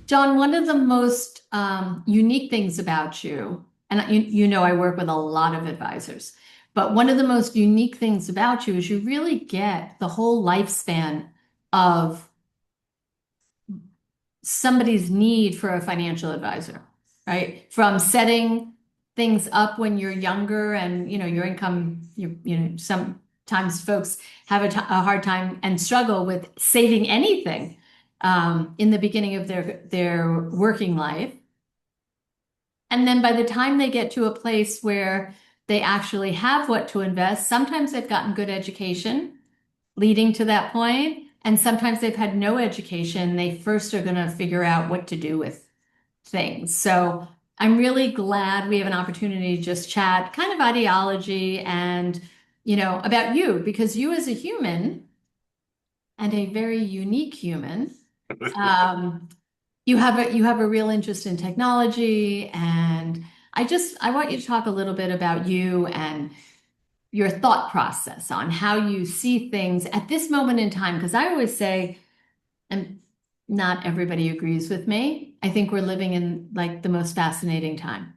John, one of the most unique things about you, and you know I work with a lot of advisors, but one of the most unique things about you is you really get the whole lifespan of somebody's need for a financial advisor, right? From setting things up when you're younger and your income, sometimes folks have a hard time and struggle with saving anything in the beginning of their working life. And then by the time they get to a place where they actually have what to invest, sometimes they've gotten good education leading to that point, and sometimes they've had no education. They first are going to figure out what to do with things. So I'm really glad we have an opportunity to just chat kind of ideology and, about you, because you as a human and a very unique human, um, you have a real interest in technology, and I want you to talk a little bit about you and your thought process on how you see things at this moment in time. Because I always say, and not everybody agrees with me, I think we're living in like the most fascinating time.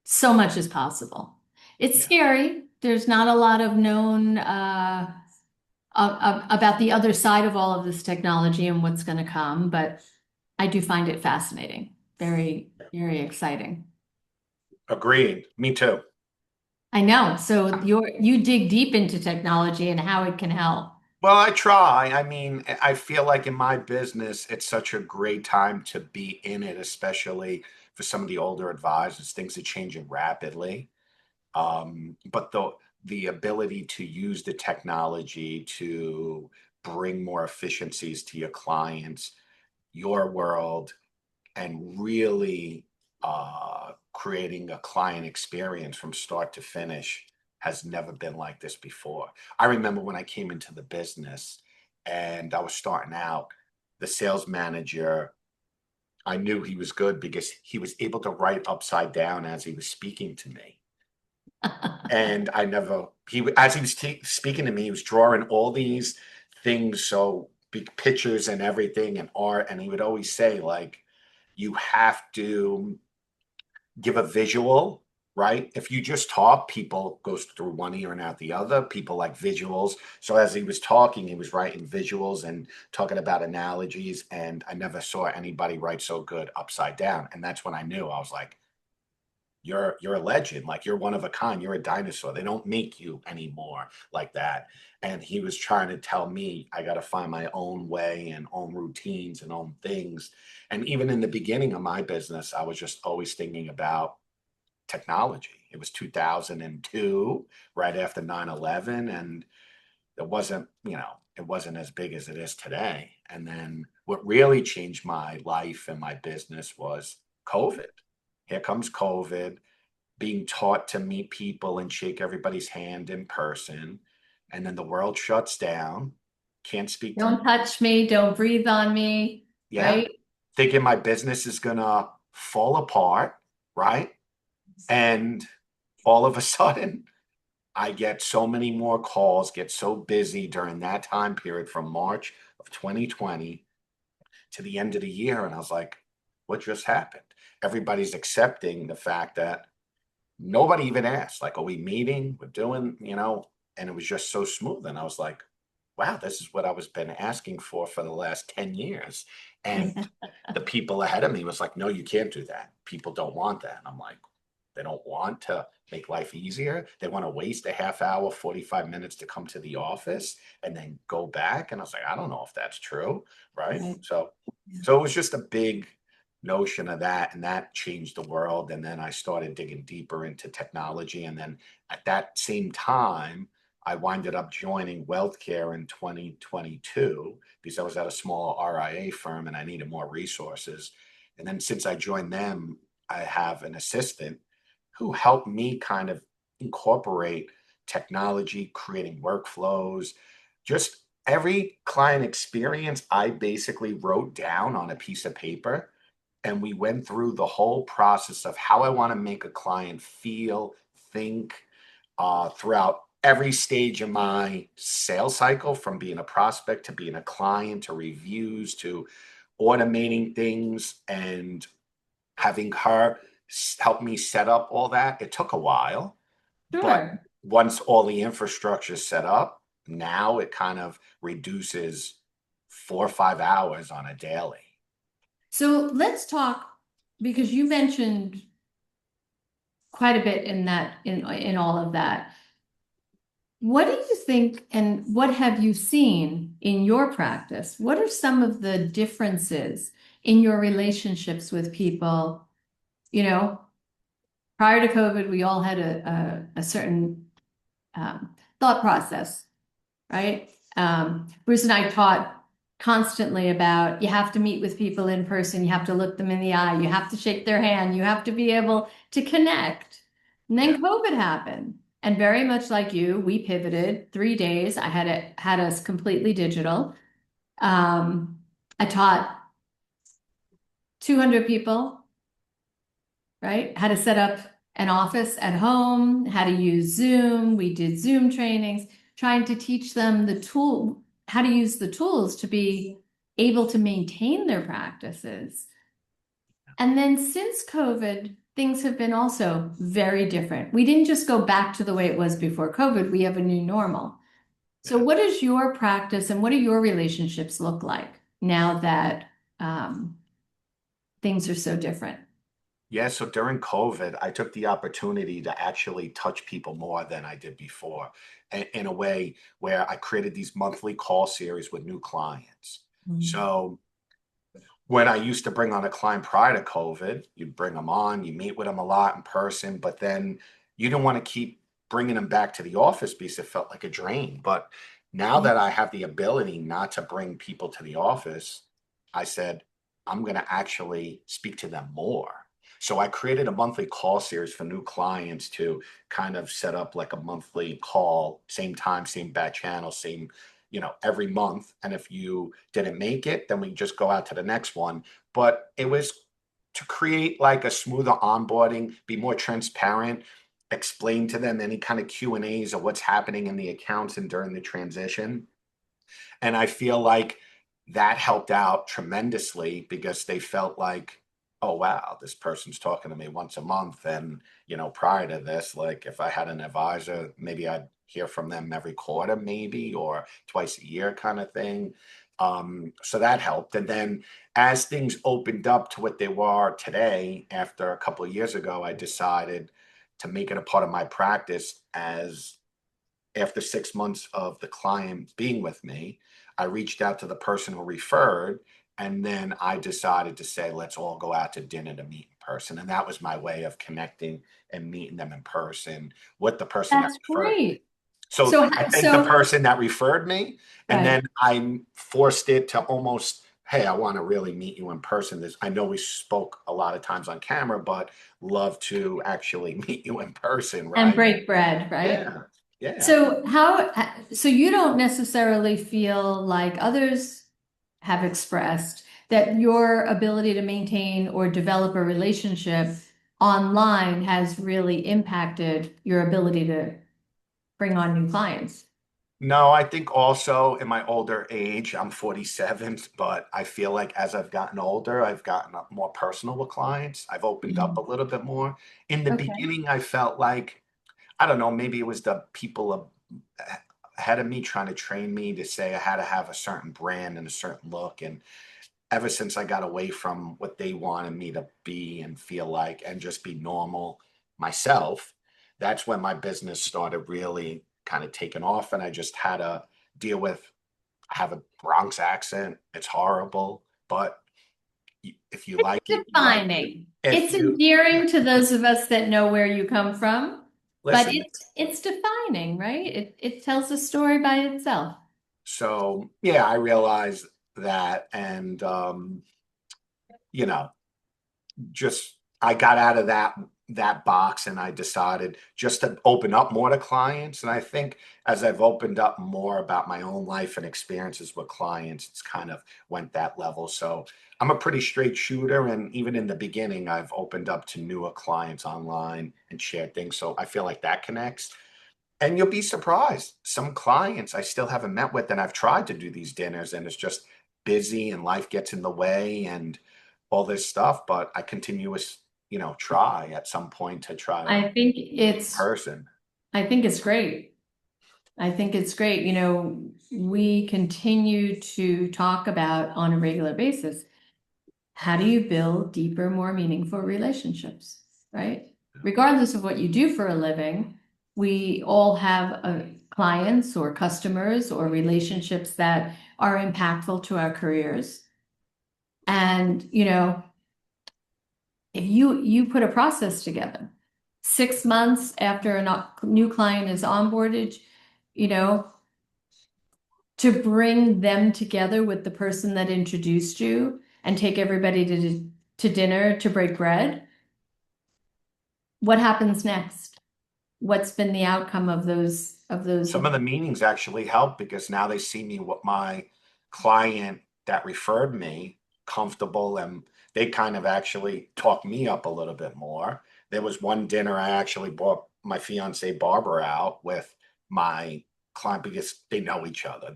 So much is possible. It's Yeah, scary. There's not a lot of known about the other side of all of this technology and what's going to come, but I do find it fascinating. Very, very exciting. agreed. Me too. I know. So you dig deep into technology and how it can help. Well, I try. I mean, I feel like in my business, it's such a great time to be in it, especially for some of the older advisors. Things are changing rapidly. But the ability to use the technology to bring more efficiencies to your clients, your world, and really creating a client experience from start to finish has never been like this before. I remember when I came into the business and I was starting out, the sales manager, I knew he was good because he was able to write upside down as he was speaking to me. And I never, as he was speaking to me, he was drawing all these things, so big pictures and everything and art. And he would always say, like, you have to give a visual, right? If you just talk, people goes through one ear and out the other. People like visuals. So as he was talking, he was writing visuals and talking about analogies. And I never saw anybody write so good upside down. And that's when I knew. I was like, you're a legend, like you're one of a kind, you're a dinosaur. They don't make you anymore like that. And he was trying to tell me I got to find my own way and own routines and own things. And even in the beginning of my business, I was just always thinking about technology. It was 2002, right after 9/11, and it wasn't, it wasn't as big as it is today. And then what really changed my life and my business was COVID. Here comes COVID, being taught to meet people and shake everybody's hand in person. And then the world shuts down. Can't speak to, Don't touch me, don't breathe on me, yeah, right? thinking my business is going to fall apart, right? And all of a sudden, I get so many more calls, get so busy during that time period from March of 2020 to the end of the year. And I was like, what just happened? Everybody's accepting the fact that nobody even asked, like, are we meeting? We're doing, and it was just so smooth. And I was like, wow, this is what I was been asking for the last 10 years. And the people ahead of me was like, no, you can't do that. People don't want that. And I'm like, they don't want to make life easier. They want to waste a half hour, 45 minutes to come to the office and then go back. And I was like, I don't know if that's true. Right. Right. So it was just a big notion of that, and that changed the world. And then I started digging deeper into technology, and then at that same time I winded up joining Wealthcare in 2022 because I was at a small RIA firm and I needed more resources. And then since I joined them, I have an assistant who helped me kind of incorporate technology, creating workflows, just every client experience I basically wrote down on a piece of paper, and we went through the whole process of how I want to make a client feel, think, throughout every stage of my sales cycle, from being a prospect to being a client to reviews to automating things and having her help me set up all that. It took a while, but Sure. once all the infrastructure is set up, now it kind of reduces 4 or 5 hours on a daily. So let's talk, because you mentioned quite a bit in that, in all of that. What do you think, and what have you seen in your practice? What are some of the differences in your relationships with people? You know, prior to COVID, we all had a certain thought process, right? Bruce and I taught constantly about you have to meet with people in person, you have to look them in the eye, you have to shake their hand, you have to be able to connect. And Yeah. then COVID happened. And very much like you, we pivoted 3 days. I had us completely digital. I taught 200 people, right? How to set up an office at home, how to use Zoom. We did Zoom trainings, trying to teach them how to use the tools to be able to maintain their practices. And then since COVID, things have been also very different. We didn't just go back to the way it was before COVID, we have a new normal. So, Yeah. what does your practice and what do your relationships look like now that um, things are so different? Yeah, so during COVID, I took the opportunity to actually touch people more than I did before, in a way where I created these monthly call series with new clients. Mm. So when I used to bring on a client prior to COVID, you bring them on, you meet with them a lot in person, but then you didn't want to keep bringing them back to the office because it felt like a drain. But now Yeah. that I have the ability not to bring people to the office, I said, I'm going to actually speak to them more. So I created a monthly call series for new clients to kind of set up like a monthly call, same time, same bat channel, same, every month. And if you didn't make it, then we just go out to the next one. But it was to create like a smoother onboarding, be more transparent, explain to them any kind of Q&As of what's happening in the accounts and during the transition. And I feel like that helped out tremendously because they felt like, oh, wow, this person's talking to me once a month. And, prior to this, like if I had an advisor, maybe I'd hear from them every quarter, maybe, or twice a year kind of thing. So that helped. And then as things opened up to what they were today, after a couple of years ago, I decided to make it a part of my practice as after 6 months of the client being with me, I reached out to the person who referred, and then I decided to say, let's all go out to dinner to meet in person. And that was my way of connecting and meeting them in person with the person that That's referred me. great. So So, I thank the so, person that referred me, and right. then I forced it to almost, hey, I want to really meet you in person. I know we spoke a lot of times on camera, but love to actually meet you in person, And right? break bread, right? Yeah, yeah. So you don't necessarily feel like others have expressed that your ability to maintain or develop a relationship online has really impacted your ability to bring on new clients. No, I think also in my older age, I'm 47, but I feel like as I've gotten older, I've gotten up more personal with clients. I've opened up a Mm. little bit more. In the Okay. beginning, I felt like, I don't know, maybe it was the people ahead of me trying to train me to say I had to have a certain brand and a certain look. And ever since I got away from what they wanted me to be and feel like and just be normal myself, that's when my business started really kind of taking off. And I just had to deal with, I have a Bronx accent. It's horrible, but if you like it, you like it. Defining. If It's you, yeah, endearing to those of us that know where you come from, but listen, it's defining, right? It tells a story by itself. so yeah, I realized that. And, you know, just I got out of that box and I decided just to open up more to clients. And I think as I've opened up more about my own life and experiences with clients, it's kind of went that level. So I'm a pretty straight shooter. And even in the beginning, I've opened up to newer clients online and shared things. So I feel like that connects. And you'll be surprised. Some clients I still haven't met with, and I've tried to do these dinners, and it's just busy and life gets in the way and all this stuff, but I continuous, try at some point to try to I think in it's, person. I think it's great. I think it's great. We continue to talk about on a regular basis, how do you build deeper, more meaningful relationships, right? Regardless of what you do for a living, we all have clients or customers or relationships that are impactful to our careers. And, if you put a process together, 6 months after a new client is onboarded, you know, to bring them together with the person that introduced you and take everybody to dinner to break bread. What happens next? What's been the outcome of those? Some of the meetings actually help because now they see me what my client that referred me comfortable, and they kind of actually talk me up a little bit more. There was one dinner I actually brought my fiance Barbara out with my client because they know each other.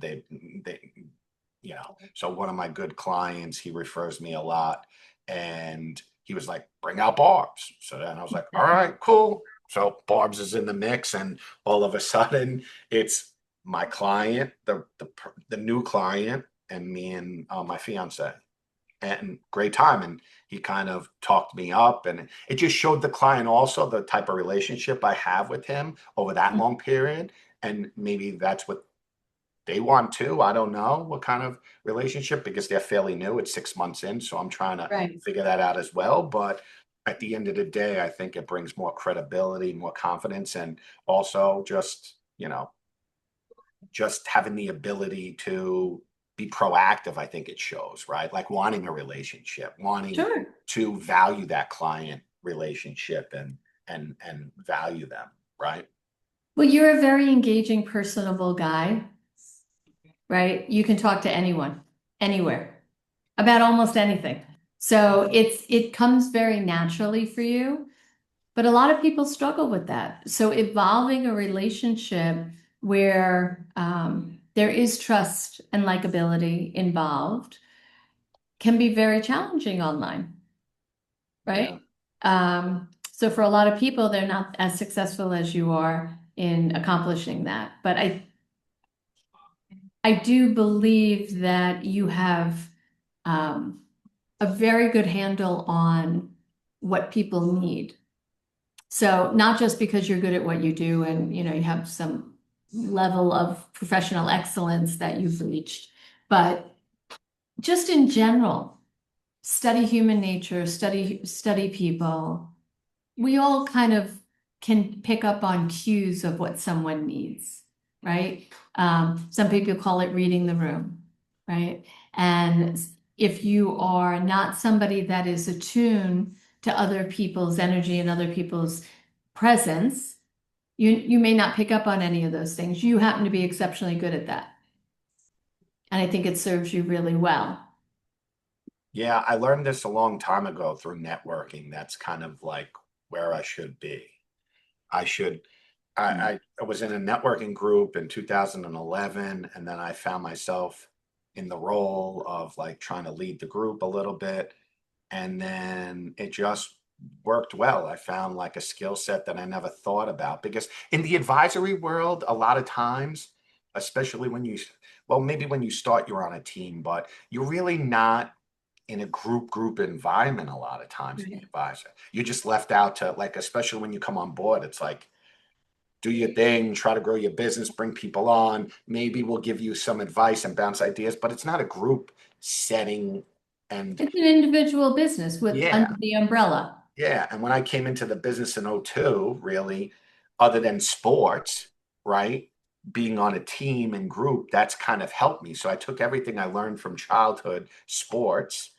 So one of my good clients, he refers me a lot, and he was like, bring out Barb's. So then I was like, all right, cool. So Barb's is in the mix, and all of a sudden it's my client, the new client, and me and my fiance, and great time. And he kind of talked me up, and it just showed the client also the type of relationship I have with him over that long period. And maybe that's what they want too. I don't know what kind of relationship because they're fairly new. It's 6 months in, so I'm trying to Right. figure that out as well. But at the end of the day, I think it brings more credibility, more confidence, and also just having the ability to be proactive. I think it shows, right? Like wanting a relationship, wanting Sure. to value that client relationship and value them, right? Well, you're a very engaging, personable guy, right? You can talk to anyone, anywhere, about almost anything. So it comes very naturally for you, but a lot of people struggle with that. So evolving a relationship where there is trust and likability involved can be very challenging online, Yeah. right? So for a lot of people, they're not as successful as you are in accomplishing that. But I do believe that you have um, a very good handle on what people need. So not just because you're good at what you do and you have some level of professional excellence that you've reached, but just in general, study human nature, study people. We all kind of can pick up on cues of what someone needs, right? Some people call it reading the room, right? And if you are not somebody that is attuned to other people's energy and other people's presence, you may not pick up on any of those things. You happen to be exceptionally good at that. And I think it serves you really well. Yeah, I learned this a long time ago through networking. That's kind of like where I should be. I should, I was in a networking group in 2011, and then I found myself in the role of like trying to lead the group a little bit. And then it just worked well. I found like a skill set that I never thought about because in the advisory world, a lot of times, especially well, maybe when you start, you're on a team, but you're really not in a group environment a lot of times in the Right. advisor. You're just left out to like, especially when you come on board, it's like, do your thing, try to grow your business, bring people on. Maybe we'll give you some advice and bounce ideas, but it's not a group setting. And It's an individual business with yeah, under the umbrella. yeah. And when I came into the business in '02, really, other than sports, right? Being on a team and group, that's kind of helped me. So I took everything I learned from childhood sports,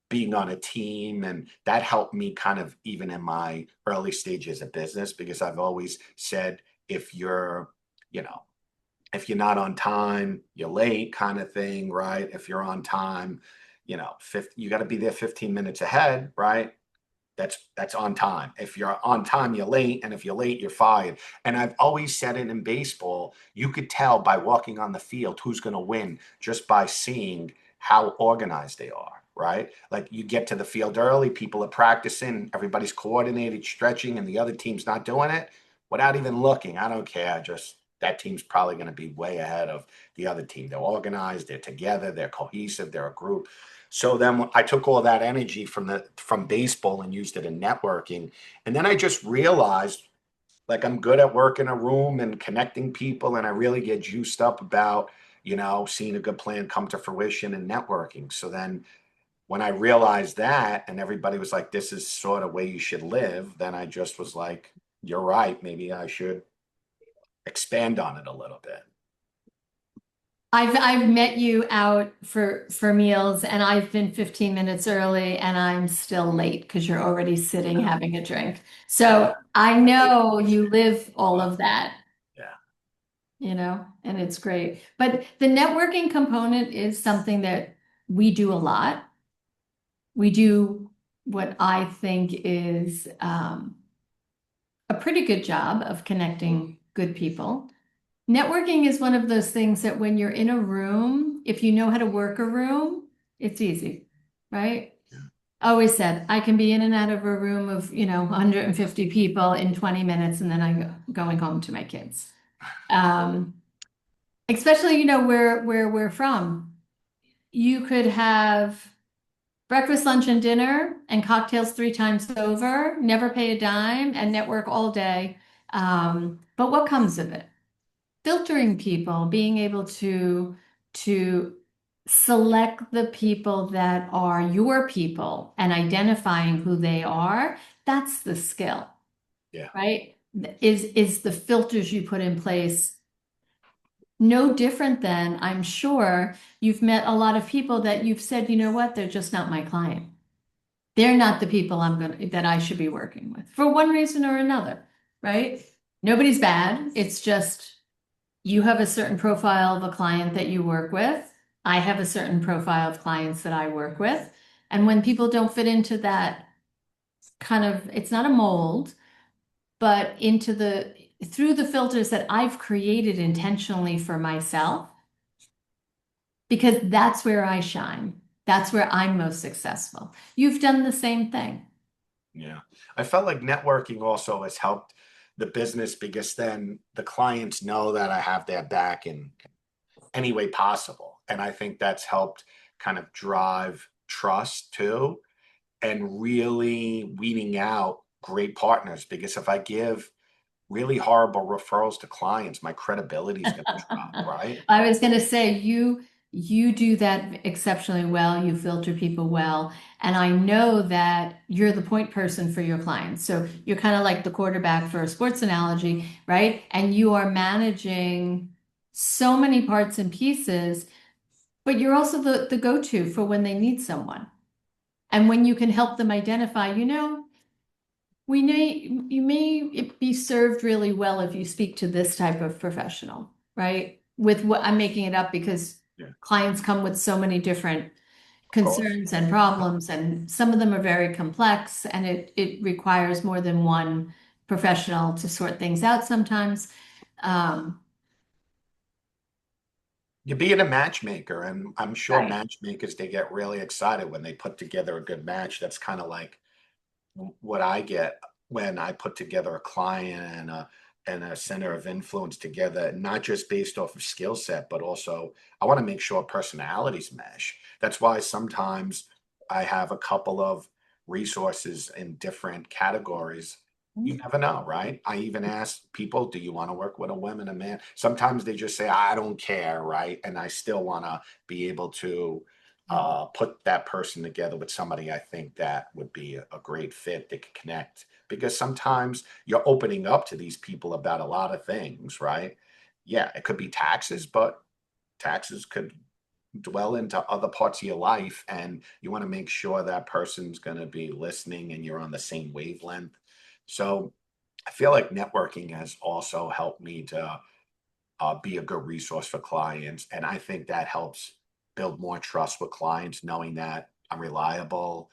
being on a team, and that helped me kind of even in my early stages of business because I've always said if you're you know if you're not on time, you're late, kind of thing, right? If you're on time, you got to be there 15 minutes ahead, right? That's on time. If you're on time, you're late, and if you're late, you're fired. And I've always said it in baseball, you could tell by walking on the field who's going to win just by seeing how organized they are, right? Like you get to the field early, people are practicing, everybody's coordinated, stretching, and the other team's not doing it without even looking. I don't care. Just that team's probably going to be way ahead of the other team. They're organized, they're together, they're cohesive, they're a group. So then I took all that energy from baseball and used it in networking. And then I just realized like I'm good at working a room and connecting people, and I really get juiced up about, seeing a good plan come to fruition and networking. So then when I realized that and everybody was like, this is sort of way you should live, then I just was like, you're right. Maybe I should expand on it a little bit. I've met you out for meals and I've been 15 minutes early and I'm still late because you're already sitting having a drink. So I know you live all of that, Yeah. and it's great. But the networking component is something that we do a lot. We do what I think is a pretty good job of connecting good people. Networking is one of those things that when you're in a room, if you know how to work a room, it's easy, right? Yeah. I always said I can be in and out of a room of, 150 people in 20 minutes and then I'm going home to my kids. Um, Especially, where we're from. You could have breakfast, lunch, and dinner and cocktails three times over, never pay a dime and network all day. But what comes of it? Filtering people, being able to select the people that are your people and identifying who they are, that's the skill, Yeah. right? Is the filters you put in place no different than I'm sure you've met a lot of people that you've said, you know what, they're just not my client. They're not the people that I should be working with for one reason or another, right? Nobody's bad. It's just you have a certain profile of a client that you work with. I have a certain profile of clients that I work with. And when people don't fit into that kind of, it's not a mold, but through the filters that I've created intentionally for myself, because that's where I shine. That's where I'm most successful. You've done the same thing. Yeah. I felt like networking also has helped the business because then the clients know that I have their back in any way possible. And I think that's helped kind of drive trust too, and really weeding out great partners. Because if I give really horrible referrals to clients, my credibility is going to drop, right? I was going to say you do that exceptionally well. You filter people well, and I know that you're the point person for your clients. So you're kind of like the quarterback for a sports analogy, right? And you are managing so many parts and pieces, but you're also the go-to for when they need someone. And when you can help them identify, you may be served really well if you speak to this type of professional, right? With what I'm making it up because Yeah, clients come with so many different of course. concerns and problems, and some of them are very complex, and it requires more than one professional to sort things out sometimes. Um, You're being a matchmaker, and I'm sure right. matchmakers, they get really excited when they put together a good match. That's kind of like what I get when I put together a client and a center of influence together, not just based off of skill set, but also I want to make sure personalities mesh. That's why sometimes I have a couple of resources in different categories. You never know, right? I even ask people, do you want to work with a woman, a man? Sometimes they just say, I don't care, right? And I still want to be able to put that person together with somebody I think that would be a great fit that could connect. Because sometimes you're opening up to these people about a lot of things, right? Yeah, it could be taxes, but taxes could dwell into other parts of your life, and you want to make sure that person's going to be listening and you're on the same wavelength. So I feel like networking has also helped me to be a good resource for clients. And I think that helps build more trust with clients, knowing that I'm reliable.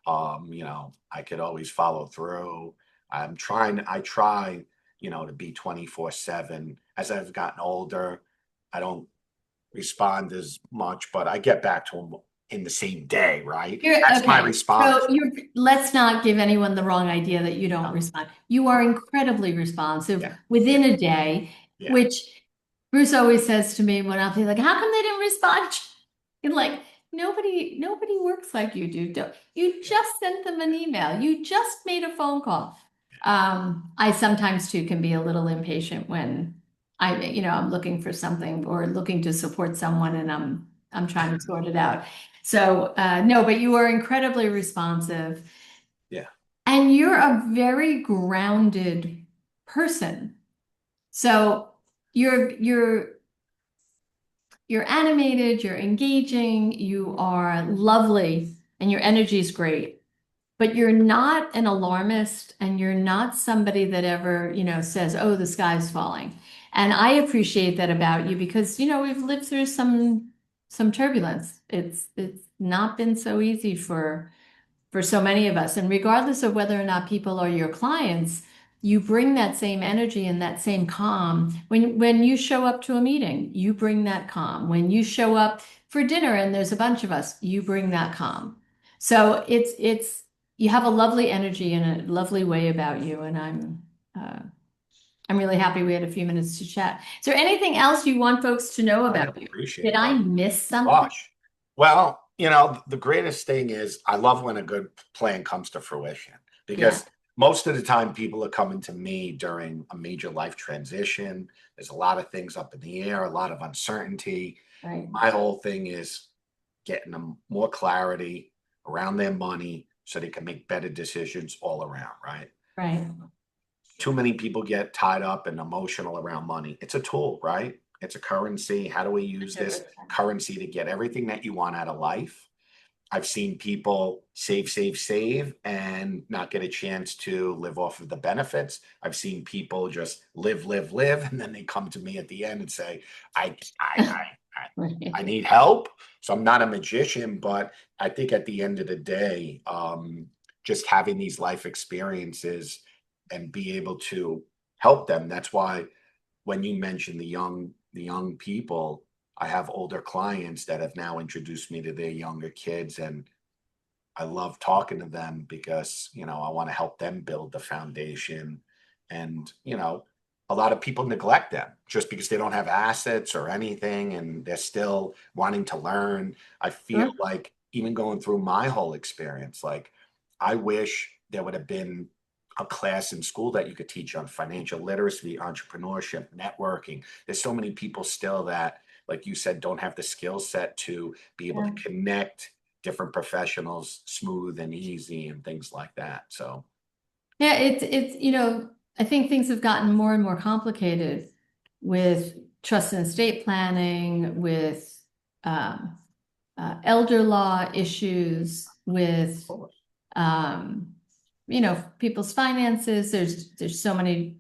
I could always follow through. I try, to be 24/7. As I've gotten older, I don't respond as much, but I get back to them in the same day, right? You're That's my okay. response. So let's not give anyone the wrong idea that you don't No, respond. You are incredibly responsive yeah, yeah, within a day, yeah, which Bruce always says to me when I'll be like, how come they didn't respond? And like, nobody works like you do. You yeah. just sent them an email. You just made a phone call. I sometimes too can be a little impatient when I'm looking for something or looking to support someone and I'm trying to sort it out. So, no, but you are incredibly responsive Yeah. and you're a very grounded person. So you're animated, you're engaging, you are lovely, and your energy is great. But you're not an alarmist and you're not somebody that ever, says, "Oh, the sky's falling." And I appreciate that about you because, we've lived through some turbulence. It's not been so easy for so many of us. And regardless of whether or not people are your clients, you bring that same energy and that same calm. When you show up to a meeting, you bring that calm. When you show up for dinner and there's a bunch of us, you bring that calm. So it's you have a lovely energy and a lovely way about you. And I'm really happy we had a few minutes to chat. Is there anything else you want folks to know I about you? Did appreciate I that. miss something? Gosh. Well, the greatest thing is I love when a good plan comes to fruition Yeah, because most of the time people are coming to me during a major life transition. There's a lot of things up in the air, a lot of uncertainty. right, My whole thing is getting them more clarity around their money so they can make better decisions all around, right? right. Too many people get tied up and emotional around money. It's a tool, right? It's a currency. How do we use this 100%. currency to get everything that you want out of life? I've seen people save, save, save and not get a chance to live off of the benefits. I've seen people just live, live, live, and then they come to me at the end and say, I need help. So I'm not a magician, but I think at the end of the day, just having these life experiences and be able to help them. That's why when you mention the young people, I have older clients that have now introduced me to their younger kids, and I love talking to them because, I want to help them build the foundation. And, a lot of people neglect them just because they don't have assets or anything and they're still wanting to learn. I feel Sure. like even going through my whole experience, like I wish there would have been a class in school that you could teach on financial literacy, entrepreneurship, networking. There's so many people still that, like you said, don't have the skill set to be able to Yeah. connect different professionals smooth and easy and things like that. So Yeah, I think things have gotten more and more complicated with trust and estate planning, with um, elder law issues, with um, people's finances. There's so many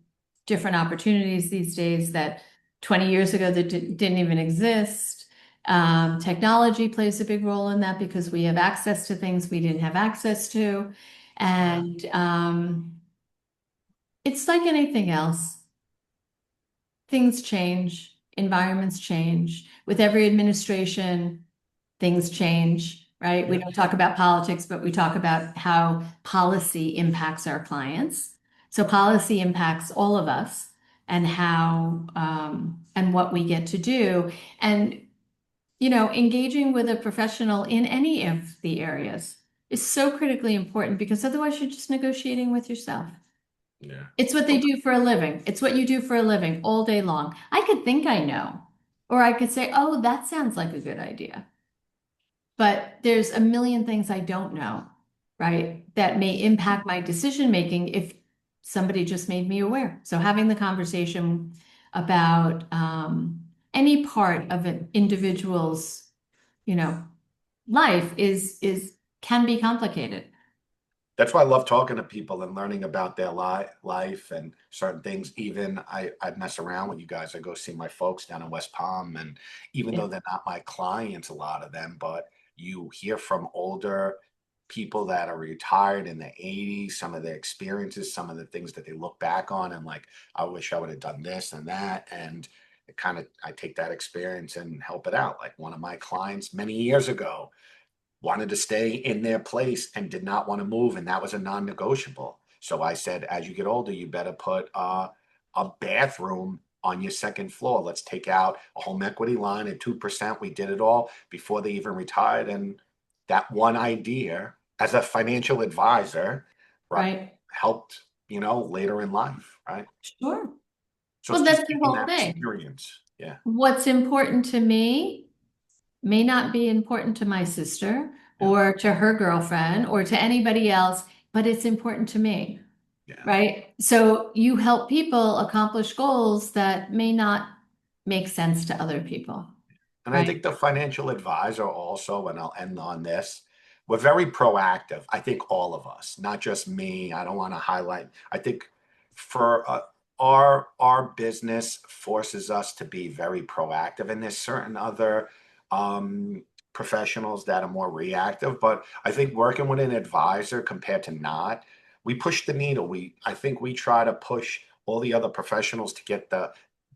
different opportunities these days that 20 years ago that didn't even exist. Technology plays a big role in that because we have access to things we didn't have access to. yeah, And it's like anything else. Things change, environments change. With every administration, things change, right? We yeah. don't talk about politics, but we talk about how policy impacts our clients. So policy impacts all of us and how and what we get to do. And engaging with a professional in any of the areas is so critically important because otherwise you're just negotiating with yourself. Yeah. It's what they do for a living. It's what you do for a living all day long. I could think I know, or I could say, oh, that sounds like a good idea. But there's a million things I don't know, right? That may impact my decision making if somebody just made me aware. So having the conversation about any part of an individual's, you know, life is can be complicated. That's why I love talking to people and learning about their life and certain things. Even I mess around with you guys. I go see my folks down in West Palm, and even Yeah. though they're not my clients, a lot of them, but you hear from older people that are retired in the 80s, some of their experiences, some of the things that they look back on, and like, I wish I would have done this and that. And I take that experience and help it out. Like one of my clients many years ago wanted to stay in their place and did not want to move, and that was a non-negotiable. So I said, as you get older, you better put a bathroom on your second floor. Let's take out a home equity line at 2%. We did it all before they even retired, and that one idea as a financial advisor, right, Right. helped, later in life, right? Sure. So it's Well, just that's the taking whole that thing. experience. Yeah. What's important to me may not be important to my sister Yeah. or to her girlfriend or to anybody else, but it's important to me, Yeah. right? So you help people accomplish goals that may not make sense to other people, And I right? think the financial advisor also, and I'll end on this, we're very proactive. I think all of us, not just me. I don't want to highlight. I think for our business forces us to be very proactive, and there's certain other um, professionals that are more reactive. But I think working with an advisor compared to not, we push the needle. I think we try to push all the other professionals to get the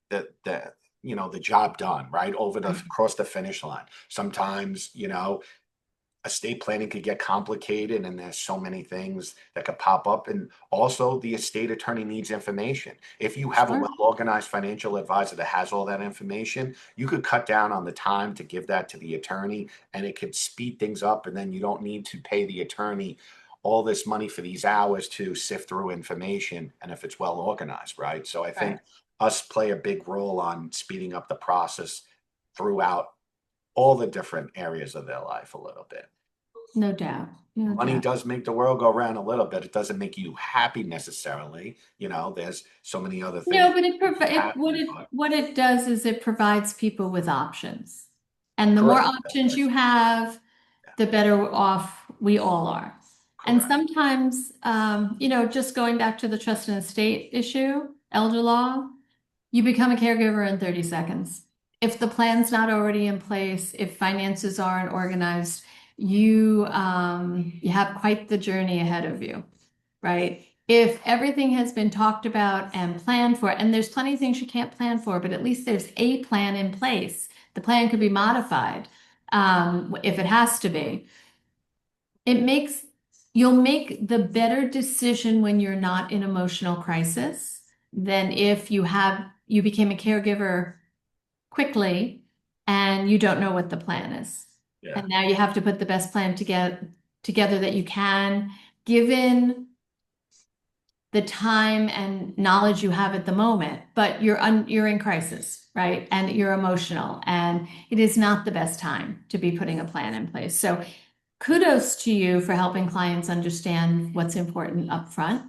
the job done right over the Right. across the finish line. Sometimes estate planning could get complicated and there's so many things that could pop up, and also the estate attorney needs information. If you have a Sure. well organized financial advisor that has all that information, you could cut down on the time to give that to the attorney, and it could speed things up, and then you don't need to pay the attorney all this money for these hours to sift through information, and if it's well organized, right? So I think Right. us play a big role on speeding up the process throughout all the different areas of their life a little bit. No doubt. No Money doubt. does make the world go round a little bit. It doesn't make you happy necessarily. There's so many other things No, that but make you it happy, but what it does is it provides people with options. And the more correct. options you That's, have, yeah, the better off we all are. And correct. sometimes, just going back to the trust and estate issue, elder law, you become a caregiver in 30 seconds. If the plan's not already in place, if finances aren't organized, you have quite the journey ahead of you, right? If everything has been talked about and planned for, and there's plenty of things you can't plan for, but at least there's a plan in place. The plan could be modified if it has to be. It makes you'll make the better decision when you're not in emotional crisis than if you became a caregiver quickly and you don't know what the plan is. Yeah. And now you have to put the best plan together that you can, given the time and knowledge you have at the moment, but you're in crisis, right? And you're emotional, and it is not the best time to be putting a plan in place. So kudos to you for helping clients understand what's important up front.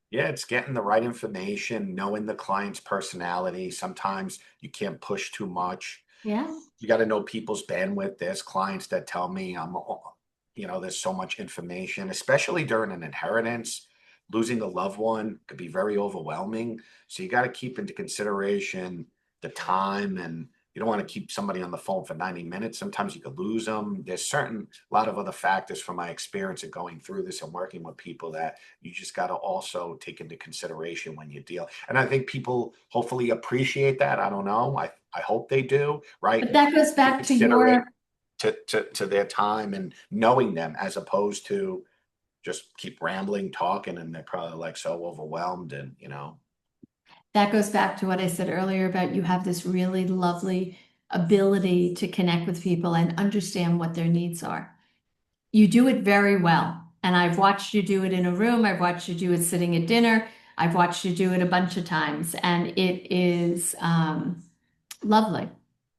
Yeah, it's getting the right information, knowing the client's personality. Sometimes you can't push too much. Yeah. You got to know people's bandwidth. There's clients that tell me there's so much information, especially during an inheritance. Losing a loved one could be very overwhelming. So you got to keep into consideration the time, and you don't want to keep somebody on the phone for 90 minutes. Sometimes you could lose them. There's a lot of other factors from my experience of going through this and working with people that you just got to also take into consideration when you deal. And I think people hopefully appreciate that. I don't know. I hope they do, right? But that goes Take back to consideration your to their time and knowing them, as opposed to just keep rambling, talking, and they're probably like so overwhelmed and that goes back to what I said earlier about you have this really lovely ability to connect with people and understand what their needs are. You do it very well. And I've watched you do it in a room. I've watched you do it sitting at dinner. I've watched you do it a bunch of times. And it is lovely.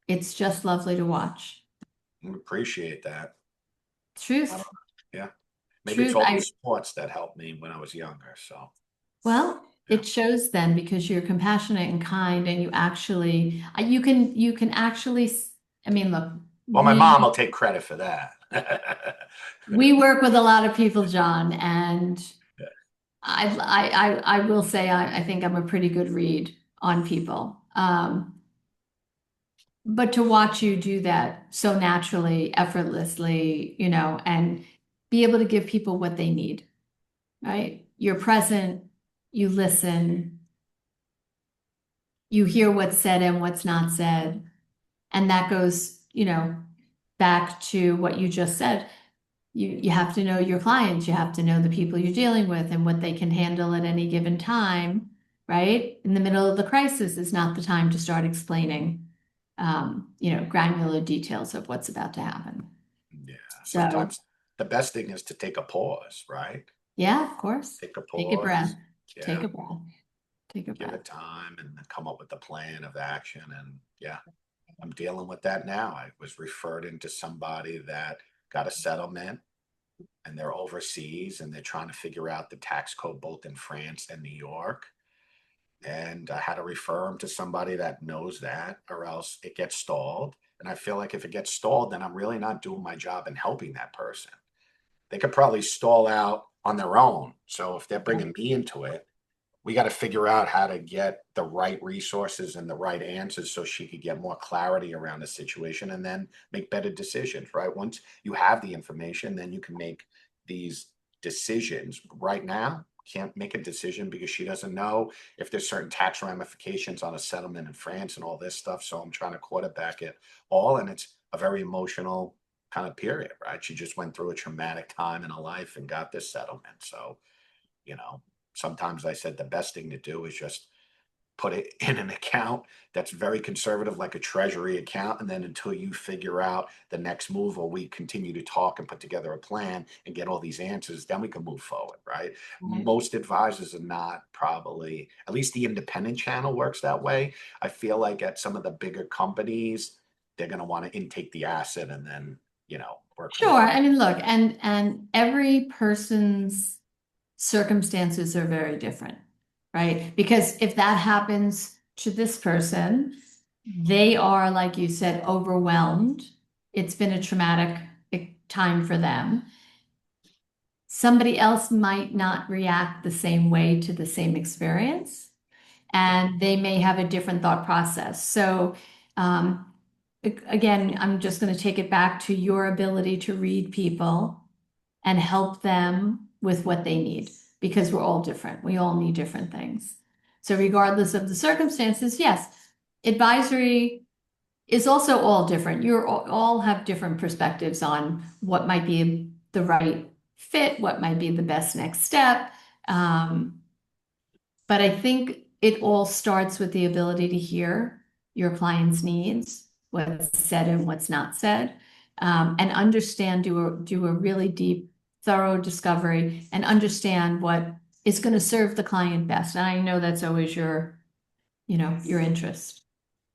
It's just lovely to watch. I appreciate that. I don't Truth, know. Yeah. Maybe it's truth. all the sports that helped me when I was younger. So Well, yeah. it shows then because you're compassionate and kind and you actually, you can actually, I mean, look, Well, my mom will take credit for that. we work with a lot of people, John, and I will say I think I'm a pretty good read on people. But to watch you do that so naturally, effortlessly, and be able to give people what they need, right? You're present, you listen, You hear what's said and what's not said. And that goes, back to what you just said. You have to know your clients, you have to know the people you're dealing with and what they can handle at any given time, right? In the middle of the crisis is not the time to start explaining, granular details of what's about to happen. Yeah. So, Sometimes the best thing is to take a pause, right? yeah, of course. Take a Take a breath. pause. Take Yeah. a breath. Take a Give breath. it time and then come up with a plan of action. And yeah, I'm dealing with that now. I was referred into somebody that got a settlement and they're overseas and they're trying to figure out the tax code both in France and New York. And I had to refer them to somebody that knows that, or else it gets stalled. And I feel like if it gets stalled, then I'm really not doing my job in helping that person. They could probably stall out on their own. So if they're Yeah. bringing me into it, we got to figure out how to get the right resources and the right answers so she could get more clarity around the situation and then make better decisions, right? Once you have the information, then you can make these decisions. Right now, can't make a decision because she doesn't know if there's certain tax ramifications on a settlement in France and all this stuff. So I'm trying to quarterback it all. And it's a very emotional kind of period, right? She just went through a traumatic time in her life and got this settlement. So, you know, sometimes I said the best thing to do is just put it in an account that's very conservative, like a treasury account. And then until you figure out the next move or we continue to talk and put together a plan and get all these answers, then we can move forward, right? Right. Most advisors are not probably, at least the independent channel works that way. I feel like at some of the bigger companies, they're going to want to intake the asset and then, work from Sure. there. I mean, look, and every person's circumstances are very different, right? Because if that happens to this person, they are, like you said, overwhelmed. It's been a traumatic time for them. Somebody else might not react the same way to the same experience, Yeah. and they may have a different thought process. So, um, again, I'm just going to take it back to your ability to read people and help them with what they need because we're all different. We all need different things. So, regardless of the circumstances, yes, advisory is also all different. You're all have different perspectives on what might be the right fit, what might be the best next step. Um, but I think it all starts with the ability to hear your client's needs, what's said and what's not said, and understand, do a really deep, thorough discovery and understand what is going to serve the client best. And I know that's always your interest.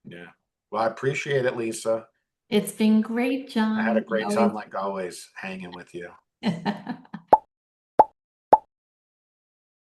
Yeah. Well, I appreciate it, Lisa. It's been great, I had a John. I great time, always like always, hanging with you.